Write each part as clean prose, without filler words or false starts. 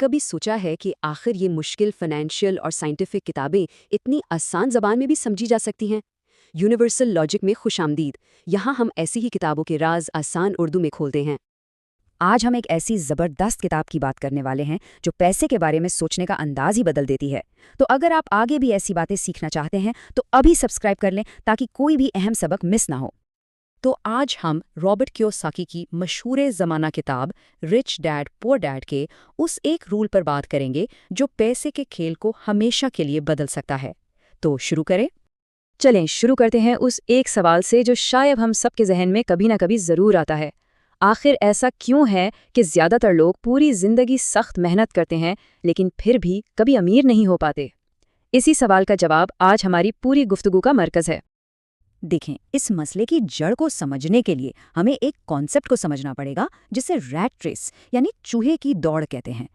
कभी सोचा है कि आखिर ये मुश्किल फाइनेंशियल और साइंटिफिक किताबें इतनी आसान ज़बान में भी समझी जा सकती हैं? यूनिवर्सल लॉजिक में खुशामदीद। यहाँ हम ऐसी ही किताबों के राज आसान उर्दू में खोलते हैं। आज हम एक ऐसी ज़बरदस्त किताब की बात करने वाले हैं जो पैसे के बारे में सोचने का अंदाज ही बदल देती है। तो अगर आप आगे भी ऐसी बातें सीखना चाहते हैं तो अभी सब्सक्राइब कर लें ताकि कोई भी अहम सबक मिस ना हो। तो आज हम रॉबर्ट कियोसाकी की मशहूर ज़माना किताब रिच डैड पुअर डैड के उस एक रूल पर बात करेंगे जो पैसे के खेल को हमेशा के लिए बदल सकता है। तो शुरू करें। चलें शुरू करते हैं उस एक सवाल से जो शायद हम सबके जहन में कभी ना कभी ज़रूर आता है। आखिर ऐसा क्यों है कि ज़्यादातर लोग पूरी ज़िंदगी सख्त मेहनत करते हैं लेकिन फिर भी कभी अमीर नहीं हो पाते? इसी सवाल का जवाब आज हमारी पूरी गुफ्तगू का मरकज़ है। देखें, इस मसले की जड़ को समझने के लिए हमें एक कॉन्सेप्ट को समझना पड़ेगा जिसे रैट रेस यानी चूहे की दौड़ कहते हैं।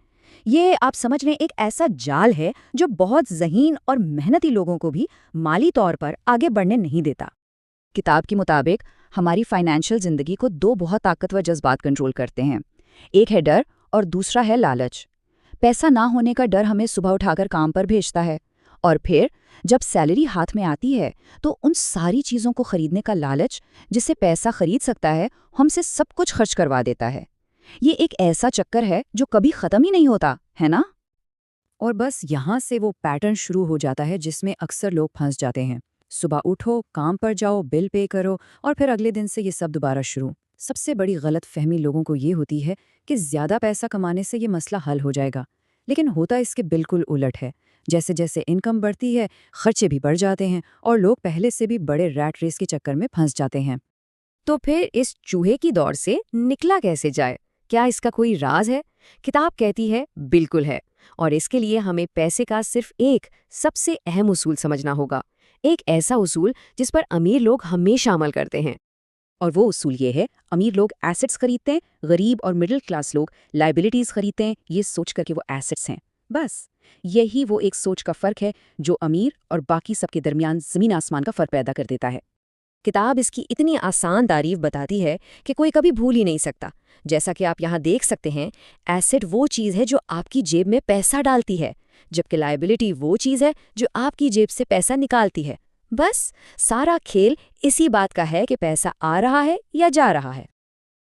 ये आप समझ लें एक ऐसा जाल है जो बहुत ज़हीन और मेहनती लोगों को भी माली तौर पर आगे बढ़ने नहीं देता। किताब के मुताबिक हमारी फाइनेंशियल ज़िंदगी को दो बहुत ताकतवर जज्बात कंट्रोल करते हैं। एक है डर और दूसरा है लालच। पैसा ना होने का डर हमें सुबह उठाकर काम पर भेजता है और फिर जब सैलरी हाथ में आती है तो उन सारी चीज़ों को खरीदने का लालच जिससे पैसा खरीद सकता है हमसे सब कुछ खर्च करवा देता है। ये एक ऐसा चक्कर है जो कभी ख़त्म ही नहीं होता, है ना? और बस यहाँ से वो पैटर्न शुरू हो जाता है जिसमें अक्सर लोग फंस जाते हैं। सुबह उठो, काम पर जाओ, बिल पे करो और फिर अगले दिन से ये सब दोबारा शुरू। सबसे बड़ी गलत फहमी लोगों को ये होती है कि ज़्यादा पैसा कमाने से ये मसला हल हो जाएगा, लेकिन होता इसके बिल्कुल उलट है। जैसे जैसे इनकम बढ़ती है, खर्चे भी बढ़ जाते हैं और लोग पहले से भी बड़े रैट रेस के चक्कर में फंस जाते हैं। तो फिर इस चूहे की दौड़ से निकला कैसे जाए? क्या इसका कोई राज है? किताब कहती है बिल्कुल है, और इसके लिए हमें पैसे का सिर्फ एक सबसे अहम उसूल समझना होगा। एक ऐसा उसूल जिस पर अमीर लोग हमेशा अमल करते हैं। और वो उसूल ये है, अमीर लोग एसेट्स खरीदते हैं, गरीब और मिडिल क्लास लोग लाइबिलिटीज खरीदते हैं, ये सोच कर कि वो एसेट्स हैं। बस यही वो एक सोच का फ़र्क है जो अमीर और बाकी सबके दरमियान ज़मीन आसमान का फ़र्क पैदा कर देता है। किताब इसकी इतनी आसान तारीफ बताती है कि कोई कभी भूल ही नहीं सकता। जैसा कि आप यहाँ देख सकते हैं, एसेट वो चीज़ है जो आपकी जेब में पैसा डालती है, जबकि लायबिलिटी वो चीज़ है जो आपकी जेब से पैसा निकालती है। बस सारा खेल इसी बात का है कि पैसा आ रहा है या जा रहा है।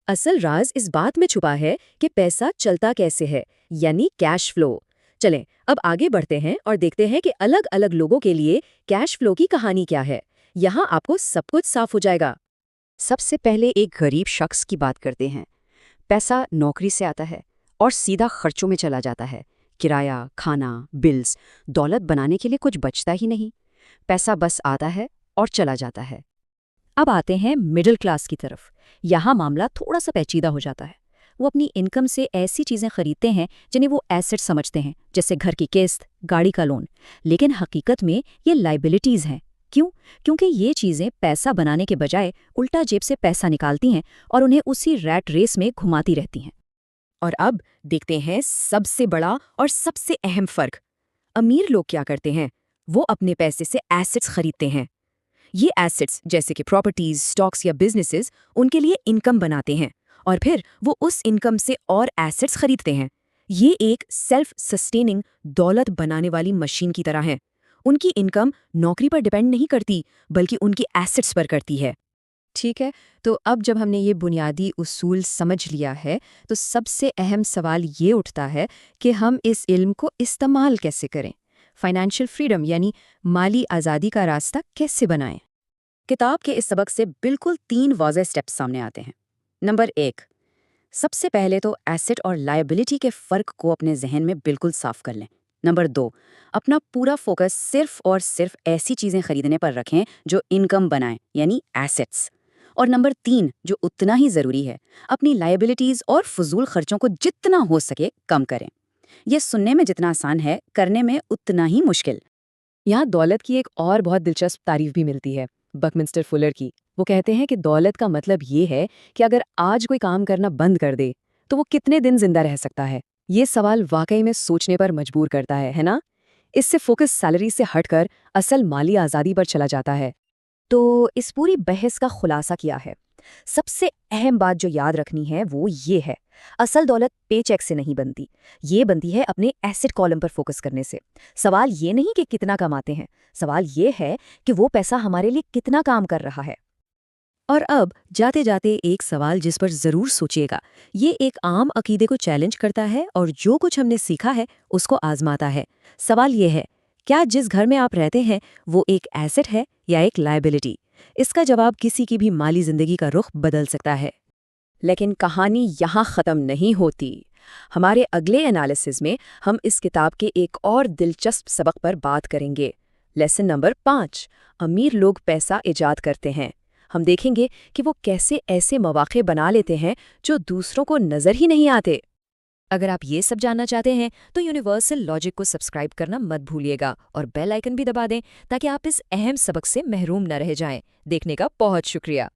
असल राज इस बात में छुपा है कि पैसा चलता कैसे है, यानी कैश फ्लो। चलें अब आगे बढ़ते हैं और देखते हैं कि अलग अलग लोगों के लिए कैश फ्लो की कहानी क्या है। यहाँ आपको सब कुछ साफ हो जाएगा। सबसे पहले एक गरीब शख्स की बात करते हैं। पैसा नौकरी से आता है और सीधा खर्चों में चला जाता है। किराया, खाना, बिल्स। दौलत बनाने के लिए कुछ बचता ही नहीं। पैसा बस आता है और चला जाता है। अब आते हैं मिडिल क्लास की तरफ। यहाँ मामला थोड़ा सा पेचीदा हो जाता है। वो अपनी इनकम से ऐसी चीज़ें खरीदते हैं जिन्हें वो एसेट समझते हैं, जैसे घर की किस्त, गाड़ी का लोन। लेकिन हकीकत में ये लाइबिलिटीज़ हैं। क्यों? क्योंकि ये चीज़ें पैसा बनाने के बजाय उल्टा जेब से पैसा निकालती हैं और उन्हें उसी रैट रेस में घुमाती रहती हैं। और अब देखते हैं सबसे बड़ा और सबसे अहम फ़र्क। अमीर लोग क्या करते हैं? वो अपने पैसे से एसेट्स खरीदते हैं। ये एसेट्स जैसे कि प्रॉपर्टीज, स्टॉक्स या बिजनेसेस उनके लिए इनकम बनाते हैं और फिर वो उस इनकम से और एसेट्स खरीदते हैं। ये एक सेल्फ सस्टेनिंग दौलत बनाने वाली मशीन की तरह है। उनकी इनकम नौकरी पर डिपेंड नहीं करती बल्कि उनकी एसेट्स पर करती है। ठीक है, तो अब जब हमने ये बुनियादी उसूल समझ लिया है तो सबसे अहम सवाल ये उठता है कि हम इस इल्म को इस्तेमाल कैसे करें। फाइनेंशियल फ्रीडम यानी माली आज़ादी का रास्ता कैसे बनाएं। किताब के इस सबक से बिल्कुल 3 वाज़ेह स्टेप्स सामने आते हैं। नंबर 1, सबसे पहले तो एसेट और लायबिलिटी के फ़र्क को अपने जहन में बिल्कुल साफ कर लें। नंबर 2, अपना पूरा फोकस सिर्फ और सिर्फ ऐसी चीज़ें खरीदने पर रखें जो इनकम बनाएं, यानी एसेट्स। और नंबर 3, जो उतना ही ज़रूरी है, अपनी लायबिलिटीज़ और फजूल खर्चों को जितना हो सके कम करें। यह सुनने में जितना आसान है, करने में उतना ही मुश्किल। यहाँ दौलत की एक और बहुत दिलचस्प तारीफ भी मिलती है, बकमिंस्टर फुलर की। वो कहते हैं कि दौलत का मतलब ये है कि अगर आज कोई काम करना बंद कर दे तो वो कितने दिन जिंदा रह सकता है। ये सवाल वाकई में सोचने पर मजबूर करता है ना? इससे फोकस सैलरी से हटकर असल माली आज़ादी पर चला जाता है। तो इस पूरी बहस का खुलासा क्या है? सबसे अहम बात जो याद रखनी है वो ये है, असल दौलत पेचेक से नहीं बनती, ये बनती है अपने एसेट कॉलम पर फोकस करने से। सवाल ये नहीं कि कितना कमाते हैं, सवाल ये है कि वो पैसा हमारे लिए कितना काम कर रहा है। और अब जाते जाते एक सवाल जिस पर जरूर सोचिएगा, ये एक आम अकीदे को चैलेंज करता है और जो कुछ हमने सीखा है उसको आजमाता है। सवाल ये है, क्या जिस घर में आप रहते हैं वो एक एसेट है या एक लायबिलिटी? इसका जवाब किसी की भी माली जिंदगी का रुख बदल सकता है। लेकिन कहानी यहाँ ख़त्म नहीं होती। हमारे अगले एनालिसिस में हम इस किताब के एक और दिलचस्प सबक पर बात करेंगे। लेसन नंबर 5, अमीर लोग पैसा ईजाद करते हैं। हम देखेंगे कि वो कैसे ऐसे मौके बना लेते हैं जो दूसरों को नज़र ही नहीं आते। अगर आप ये सब जानना चाहते हैं तो यूनिवर्सल लॉजिक को सब्सक्राइब करना मत भूलिएगा और बेल आइकन भी दबा दें ताकि आप इस अहम सबक से महरूम न रह जाएं। देखने का बहुत शुक्रिया।